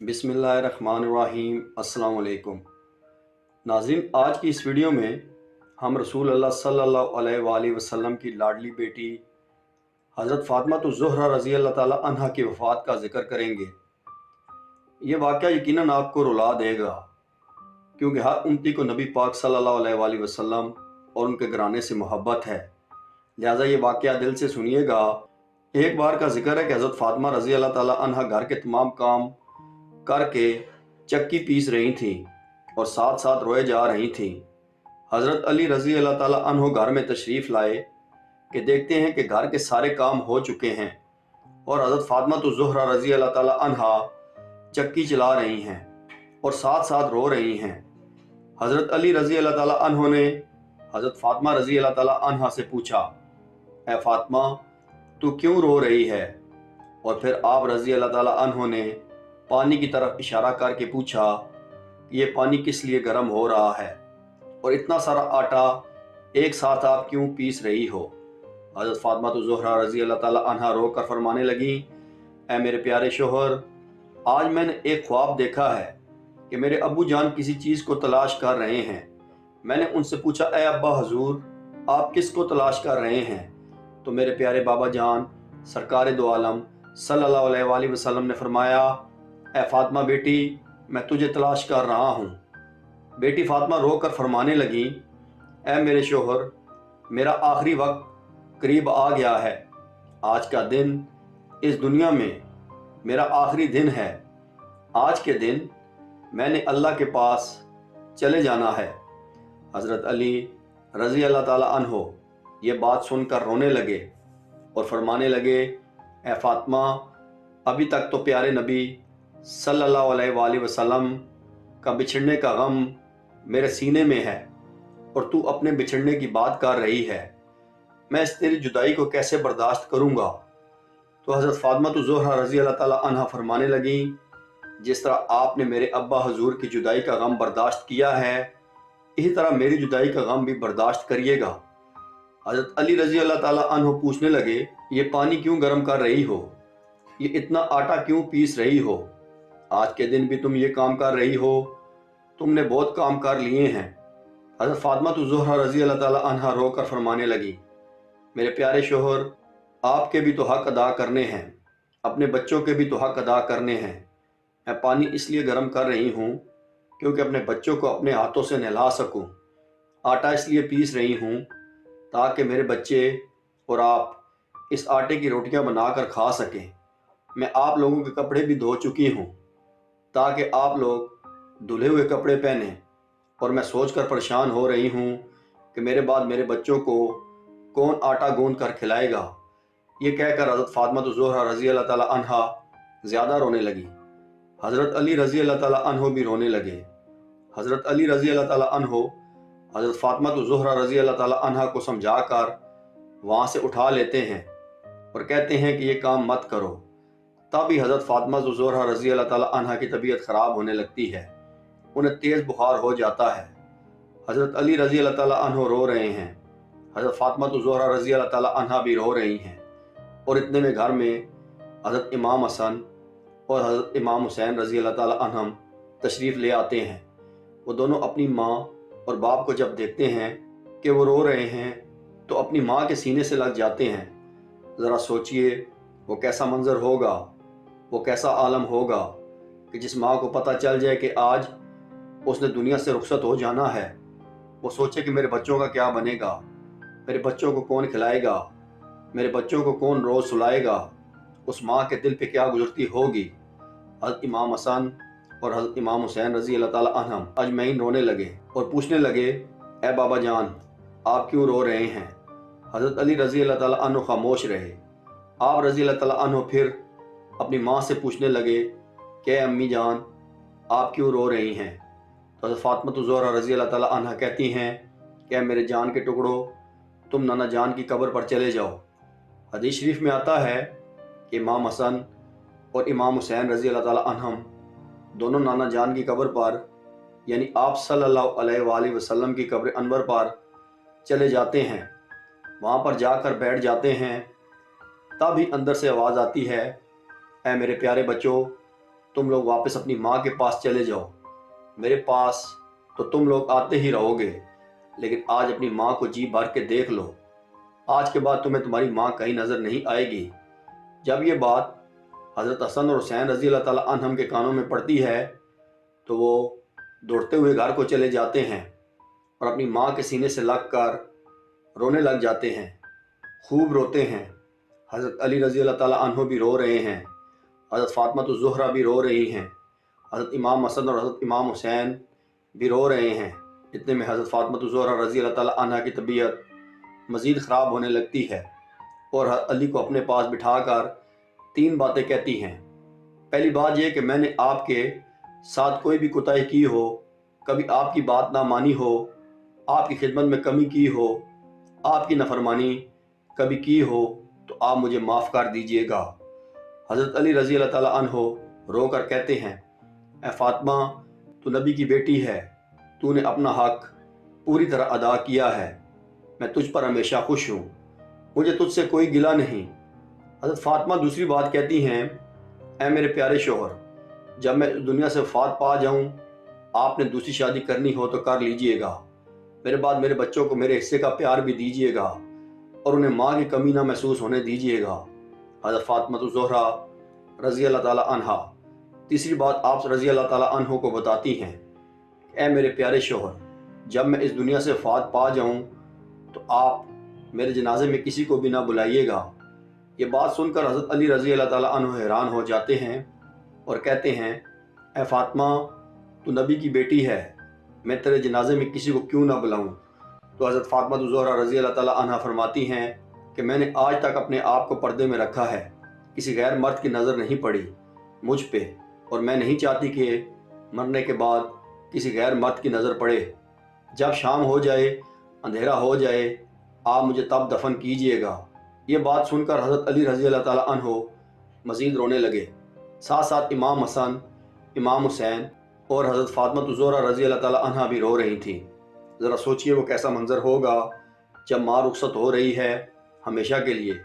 बिस्मिल्लाहिर्रहमानिर्रहीम। अस्सलाम वालेकुम नाज़रीन, आज की इस वीडियो में हम रसूल अल्लाह सल्लल्लाहु अलैहि वसल्लम की लाडली बेटी हज़रत फ़ातिमा रज़ी अल्लाह ताला अन्हा की वफ़ात का ज़िक्र करेंगे। ये वाक़या यकीनन आपको रुला देगा, क्योंकि हर उम्मती को नबी पाक सल्लल्लाहु अलैहि वसल्लम और उनके घराने से मोहब्बत है। लिहाजा ये वाक़या दिल से सुनिएगा। एक बार का ज़िक्र है कि हज़रत फ़ातिमा रज़ी अल्लाह ताला अन्हा घर के तमाम काम करके चक्की पीस रही थीं और साथ साथ रोए जा रही थीं। हज़रत अली रज़ी अल्लाह ताला अन्हो घर में तशरीफ़ लाए कि देखते हैं कि घर के सारे काम हो चुके हैं और हज़रत फ़ातिमा रज़ी अल्लाह ताला अन्हा चक्की चला रही हैं और साथ साथ रो रही हैं। हज़रत अली रज़ी अल्लाह ताला अन्हो ने हज़रत फ़ातिमा रज़ी अल्लाह ताला अन्हा से पूछा, ए फ़ातिमा, तू क्यों रो रही है? और फिर आप रज़ी अल्लाह ताला अन्हो ने पानी की तरफ इशारा करके पूछा कि ये पानी किस लिए गर्म हो रहा है और इतना सारा आटा एक साथ आप क्यों पीस रही हो? हज़रत फ़ातिमा रज़ी अल्लाह ताला अन्हा रो कर फरमाने लगी, ऐ मेरे प्यारे शोहर, आज मैंने एक ख्वाब देखा है कि मेरे अब्बू जान किसी चीज़ को तलाश कर रहे हैं। मैंने उनसे पूछा, ए अब्बा हजूर, आप किस को तलाश कर रहे हैं? तो मेरे प्यारे बाबा जान सरकार दो आलम सल्लल्लाहु अलैहि वसल्लम ने फरमाया, ए फ़ातिमा बेटी, मैं तुझे तलाश कर रहा हूँ। बेटी फ़ातिमा रो कर फरमाने लगी, ए मेरे शोहर, मेरा आखिरी वक्त करीब आ गया है। आज का दिन इस दुनिया में मेरा आखिरी दिन है। आज के दिन मैंने अल्लाह के पास चले जाना है। हज़रत अली रज़ी अल्लाह ताला अन्हो ये बात सुनकर रोने लगे और फरमाने लगे, ए फ़ातिमा, अभी तक तो प्यारे नबी सल्लल्लाहु अलैहि वसल्लम का बिछड़ने का गम मेरे सीने में है और तू अपने बिछड़ने की बात कर रही है। मैं इस तेरी जुदाई को कैसे बर्दाश्त करूँगा? तो हज़रत फ़ातिमा रज़ी अल्लाह ताला अन्हा फरमाने लगी, जिस तरह आपने मेरे अब्बा हजूर की जुदाई का गम बर्दाश्त किया है, इसी तरह मेरी जुदाई का गम भी बर्दाश्त करिएगा। हज़रत अली रज़ी अल्लाह ताला अन्हो पूछने लगे, ये पानी क्यों गर्म कर रही हो? ये इतना आटा क्यों पीस रही हो? आज के दिन भी तुम ये काम कर रही हो? तुमने बहुत काम कर लिए हैं। हज़रत फ़ातिमा रज़ी अल्लाह ताला अन्हा रो कर फरमाने लगी, मेरे प्यारे शोहर, आपके भी तो हक़ अदा करने हैं, अपने बच्चों के भी तो हक़ अदा करने हैं। मैं पानी इसलिए गर्म कर रही हूँ क्योंकि अपने बच्चों को अपने हाथों से नहला सकूँ। आटा इसलिए पीस रही हूँ ताकि मेरे बच्चे और आप इस आटे की रोटियाँ बनाकर खा सकें। मैं आप लोगों के कपड़े भी धो चुकी हूँ ताकि आप लोग धुले हुए कपड़े पहने, और मैं सोचकर परेशान हो रही हूँ कि मेरे बाद मेरे बच्चों को कौन आटा गूंद कर खिलाएगा। ये कहकर हज़रत फ़ातिमा रज़ी अल्लाह ताला अन्हा ज़्यादा रोने लगी। हज़रत अली रज़ी अल्लाह ताला अन्हो भी रोने लगे। हज़रत अली रज़ी अल्लाह ताला अन्हो हज़रत फ़ातिमा रज़ी अल्लाह ताला अन्हा को समझा कर वहाँ से उठा लेते हैं और कहते हैं कि ये काम मत करो। तभी हज़रत फ़ातिमा रज़ी अल्लाह ताला अन्हा की तबीयत ख़राब होने लगती है, उन्हें तेज़ बुखार हो जाता है। हज़रत अली रज़ी अल्लाह ताला अन्हो रो रहे हैं, हज़रत फ़ातिमा रज़ी अल्लाह ताला अन्हा भी रो रही हैं, और इतने में घर में हज़रत इमाम हसन और हज़रत इमाम हुसैन रज़ी अल्लाह ताला अन्हम तशरीफ़ ले आते हैं। वो दोनों अपनी माँ और बाप को जब देखते हैं कि वो रो रहे हैं तो अपनी माँ के सीने से लग जाते हैं। ज़रा सोचिए वो कैसा मंज़र होगा, वो कैसा आलम होगा कि जिस माँ को पता चल जाए कि आज उसने दुनिया से रुखसत हो जाना है। वो सोचे कि मेरे बच्चों का क्या बनेगा, मेरे बच्चों को कौन खिलाएगा, मेरे बच्चों को कौन रोज़ सुलाएगा। उस माँ के दिल पे क्या गुजरती होगी। हज़रत इमाम हसन और हज़रत इमाम हुसैन रज़ी अल्लाह ताला अन्हम अजमईन रोने लगे और पूछने लगे, ए बाबा जान, आप क्यों रो रहे हैं? हज़रत अली रज़ी अल्लाह ताला अन्हु खामोश रहे। आप रज़ी अल्लाह ताला अन्हु फिर अपनी माँ से पूछने लगे कि अम्मी जान, आप क्यों रो रही हैं? तो हज़रत फ़ातिमा रज़ी अल्लाह ताला अन्हा कहती हैं कि मेरे जान के टुकड़ों, तुम नाना जान की कब्र पर चले जाओ। हदीस शरीफ में आता है कि इमाम हसन और इमाम हुसैन रज़ी अल्लाह ताला अन्हम दोनों नाना जान की कब्र पर, यानी आप सल्लल्लाहु अलैहि वसल्लम की कब्र अनवर पर चले जाते हैं। वहाँ पर जाकर बैठ जाते हैं। तभी अंदर से आवाज़ आती है, ऐ मेरे प्यारे बच्चों, तुम लोग वापस अपनी माँ के पास चले जाओ। मेरे पास तो तुम लोग आते ही रहोगे, लेकिन आज अपनी माँ को जी भर के देख लो। आज के बाद तुम्हें तुम्हारी माँ कहीं नज़र नहीं आएगी। जब ये बात हज़रत हसन और हुसैन रज़ी अल्लाह ताला अन्हुम के कानों में पड़ती है तो वो दौड़ते हुए घर को चले जाते हैं और अपनी माँ के सीने से लग कर रोने लग जाते हैं, खूब रोते हैं। हज़रत अली रज़ी अल्लाह ताला अन्हु भी रो रहे हैं, हज़रत फातिमा तो ज़ुहरा भी रो रही हैं, हज़रत इमाम हसन और हज़रत इमाम हुसैन भी रो रहे हैं। इतने में हज़रत फातिमा तो ज़ुहरा रज़ी अल्लाह ताला अन्हा की तबीयत मज़ीद ख़राब होने लगती है और अली को अपने पास बिठाकर 3 बातें कहती हैं। पहली बात यह कि मैंने आपके साथ कोई भी कोताही की हो, कभी आपकी बात ना मानी हो, आपकी खिदमत में कमी की हो, आपकी नफरमानी कभी की हो तो आप मुझे माफ़ कर दीजिएगा। हज़रत अली रज़ी अल्लाह ताला अन्हो रो कर कहते हैं, ए फातिमा, तू नबी की बेटी है, तूने अपना हक पूरी तरह अदा किया है, मैं तुझ पर हमेशा खुश हूँ, मुझे तुझसे कोई गिला नहीं। हज़रत फातिमा दूसरी बात कहती हैं, ऐ मेरे प्यारे शोहर, जब मैं दुनिया से वफ़ात पा जाऊँ, आपने दूसरी शादी करनी हो तो कर लीजिएगा। मेरे बाद मेरे बच्चों को मेरे हिस्से का प्यार भी दीजिएगा और उन्हें माँ की कमी ना महसूस होने दीजिएगा। हज़रत फातिमा तो ज़ोहरा रज़ी अल्लाह ताला अन्हा तीसरी बात आप रज़ी अल्लाह ताला अन्हो को बताती हैं, ऐ मेरे प्यारे शोहर, जब मैं इस दुनिया से वफ़ात पा जाऊँ तो आप मेरे जनाजे में किसी को भी ना बुलाइएगा। ये बात सुनकर हज़रत अली रज़ी अल्लाह ताला अन्हु हैरान हो जाते हैं और कहते हैं, ऐ फातिमा, तू नबी की बेटी है, मैं तेरे जनाजे में किसी को क्यों ना बुलाऊं। तो हज़रत फातिमा तो ज़ोहरा रज़ी अल्लाह ताला अन्हा फरमाती हैं कि मैंने आज तक अपने आप को पर्दे में रखा है, किसी गैर मर्द की नज़र नहीं पड़ी मुझ पे, और मैं नहीं चाहती कि मरने के बाद किसी गैर मर्द की नज़र पड़े। जब शाम हो जाए, अंधेरा हो जाए, आप मुझे तब दफन कीजिएगा। ये बात सुनकर हज़रत अली रज़ी अल्लाह ताला अन्हो मज़ीद रोने लगे। साथ साथ इमाम हसन, इमाम हुसैन और हज़रत फातिमा तो ज़ोहरा रज़ी अल्लाह ताला अन्हा भी रो रही थी। ज़रा सोचिए वो कैसा मंज़र होगा जब माँ रुखसत हो रही है, हमेशा के लिए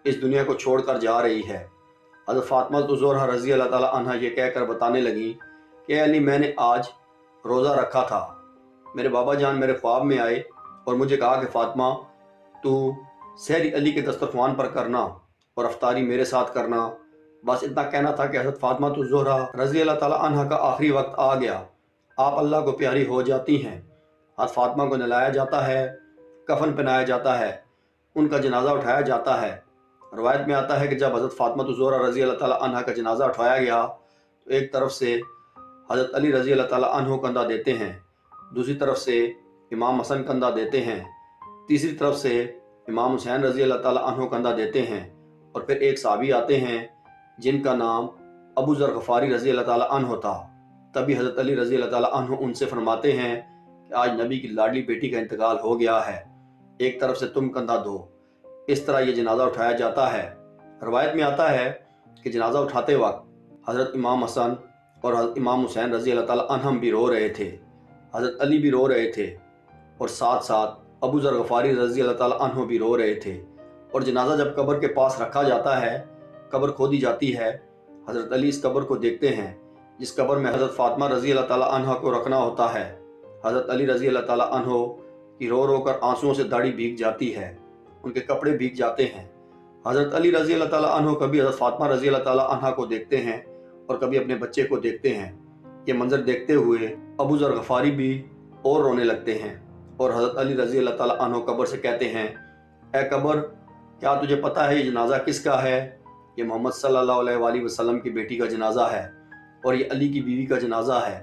इस दुनिया को छोड़कर जा रही है। हज़रत फातिमा तो ज़ोहरा रज़ी अल्लाह ताला अन्हा ये कहकर बताने लगी कि अली, मैंने आज रोज़ा रखा था, मेरे बाबा जान मेरे ख्वाब में आए और मुझे कहा कि फ़ातिमा, तू सहरी अली के दस्तरख्वान पर करना और अफ्तारी मेरे साथ करना। बस इतना कहना था कि हज़रत फातिमा तो ज़ोहरा रज़ी अल्लाह ताला अन्हा का आखिरी वक्त आ गया। आप अल्लाह को प्यारी हो जाती हैं। हज़रत फातिमा को नहलाया जाता है, कफन पहनाया जाता है, उनका जनाजा उठाया जाता है। रवायत में आता है कि जब हज़रत फातिमा तो ज़ोहरा रज़ी अल्लाह ताला अन्हा का जनाजा उठाया गया तो एक तरफ से हज़रत अली रज़ी अल्लाह ताला अन्हो कंधा देते हैं, दूसरी तरफ से इमाम हसन कंधा देते हैं, तीसरी तरफ से इमाम हुसैन रज़ी अल्लाह ताला अन्हो कंधा देते हैं, और फिर एक साहबी आते हैं जिनका नाम अबू ज़र गफ़ारी रज़ी अल्लाह ताला अन्हो था। तभी हज़रत अली रज़ी अल्लाह ताला अन्हो उनसे फरमाते हैं कि आज नबी की लाडली बेटी का इंतकाल हो गया है, एक तरफ से तुम कंधा दो। इस तरह ये जनाजा उठाया जाता है। रवायत में आता है कि जनाजा उठाते वक्त हज़रत इमाम हसन और हज़रत इमाम हुसैन रज़ी अल्लाह ताला अन्हम भी रो रहे थे, हज़रत अली भी रो रहे थे, और साथ साथ अबू ज़र गफ़ारी रज़ी अल्लाह ताला अन्हो भी रो रहे थे। और जनाजा जब कब्र के पास रखा जाता है, कब्र खोदी जाती है, हज़रत अली इस कब्र को देखते हैं जिस कब्र में हज़रत फातिमा रज़ी अल्लाह ताला अन्हा को रखना होता है। हज़रत अली रज़ी अल्लाह ताला अन्हो की रो रो कर आंसुओं से दाढ़ी भीग जाती है, उनके कपड़े भीग जाते हैं। हज़रत अली रज़ी अल्लाह ताला अन्हो कभी हज़रत फातिमा रज़ी अल्लाह ताला अन्हा को देखते हैं और कभी अपने बच्चे को देखते हैं। ये मंजर देखते हुए अबू ज़र गफ़ारी भी और रोने लगते हैं और हज़रत अली रज़ी अल्लाह ताला अन्हो कब्र से कहते हैं, ए कब्र, क्या तुझे पता है ये जनाजा किसका है? ये मोहम्मद सल्लल्लाहु अलैहि वसल्लम की बेटी का जनाजा है और ये अली की बीवी का जनाजा है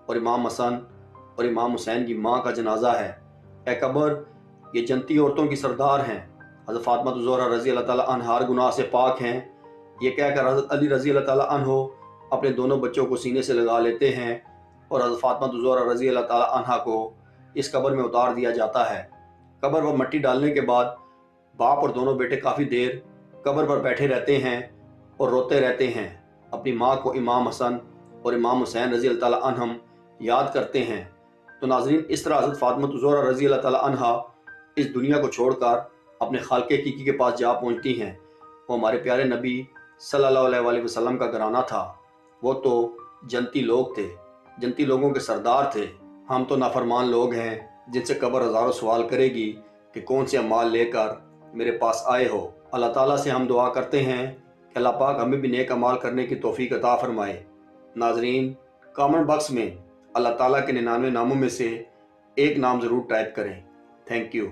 और इमाम हसन और इमाम हुसैन की माँ का जनाजा है। ए कब्र, ये जनती औरतों की सरदार हैं। हज़रत फातिमा तो ज़ोहरा रज़ी अल्लाह ताला अन्हा हर गुनाह से पाक हैं। ये कहकर हज़रत अली रज़ी अल्लाह ताला अन्हो अपने दोनों बच्चों को सीने से लगा लेते हैं और हज़रत फातिमा तो ज़ोहरा रज़ी अल्लाह ताला अन्हा को इस कब्र में उतार दिया जाता है। कब्र पर मट्टी डालने के बाद बाप और दोनों बेटे काफ़ी देर कब्र पर बैठे रहते हैं और रोते रहते हैं, अपनी माँ को इमाम हसन और इमाम हुसैन रज़ी अल्लाह ताला अन्हम याद करते हैं। तो नाज़रीन, इस तरह हज़रत फातिमा तो ज़ोहरा रज़ी अल्लाह ताला अन्हा इस दुनिया को छोड़कर अपने खालिक़े हकीकी के पास जा पहुँचती हैं। वो हमारे प्यारे नबी सल्लल्लाहु अलैहि वसल्लम का घराना था। وہ تو جنتی لوگ تھے، جنتی لوگوں کے سردار تھے۔ ہم تو نافرمان لوگ ہیں جن سے قبر ہزاروں سوال کرے گی کہ کون سے اعمال لے کر میرے پاس آئے ہو۔ اللہ تعالیٰ سے ہم دعا کرتے ہیں کہ اللہ پاک ہمیں بھی نیک اعمال کرنے کی توفیق عطا فرمائے۔ ناظرین، کامنٹ باکس میں اللہ تعالیٰ کے 99 ناموں میں سے ایک نام ضرور ٹائپ کریں۔ Thank you.